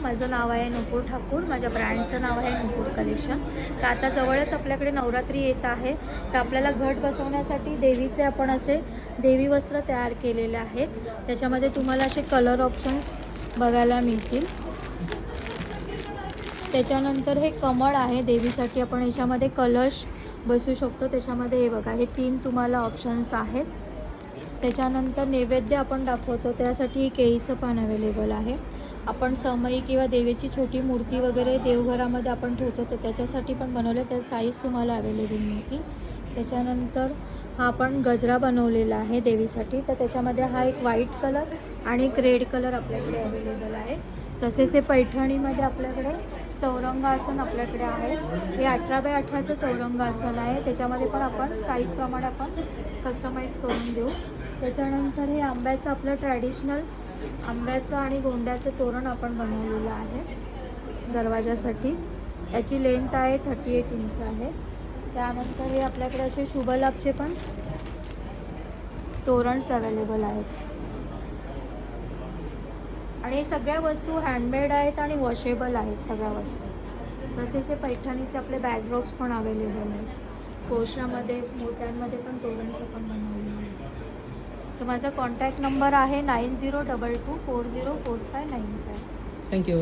माझं नाव आहे नुपूर ठाकूर. माझ्या ब्रँडचं नाव आहे नुपूर कलेक्शन. तर आता जवळच आपल्याकडे नवरात्री येत आहे, तर आपल्याला घट बसवण्यासाठी देवीचे आपण असे देवी वस्त्र तयार केलेले आहेत. त्याच्यामध्ये तुम्हाला असे कलर ऑप्शन्स बघायला मिळतील. त्याच्यानंतर हे कमळ आहे देवीसाठी, आपण याच्यामध्ये कलश बसू शकतो. त्याच्यामध्ये हे बघा, हे 3 तुम्हाला ऑप्शन्स आहेत. त्याच्यानंतर नैवेद्य आपण दाखवतो त्यासाठी केळीचं पान अवेलेबल आहे. आपण समई किंवा देवीची छोटी मूर्ती वगैरे देवघरामध्ये आपण ठेवतो, तर त्याच्यासाठी पण बनवले, त्या साईज तुम्हाला अवेलेबल मिळतील. त्याच्यानंतर हा आपण गजरा बनवलेला आहे देवीसाठी, तर त्याच्यामध्ये हा एक व्हाईट कलर आणि एक रेड कलर आपल्याकडे अवेलेबल आहे. तसेच हे पैठणीमध्ये आपल्याकडे चौरंग आसन आपल्याकडे आहे. हे 18x18चं चौरंग आसन आहे. त्याच्यामध्ये पण आपण साईजप्रमाणे आपण कस्टमाइज करून देऊ. त्याच्यानंतर हे आंब्याचं आपलं ट्रॅडिशनल आंब्याचं आणि गोंड्याचं तोरण आपण बनवलेलं आहे दरवाजासाठी. याची लेंथ आहे 38 इंच आहे. त्यानंतर हे आपल्याकडे असे शुभलाभचे पण तोरणस अवेलेबल आहेत. आणि हे सगळ्या वस्तू हँडमेड आहेत आणि वॉशेबल आहेत सगळ्या वस्तू. तसेच हे पैठणीचे आपले बॅकड्रॉप्स पण अवेलेबल आहेत. कोशामध्ये मोत्यांमध्ये पण तोरणस आपण बनवलेले आहेत. तर माझा कॉन्टॅक्ट नंबर आहे 9022240459. थँक्यू.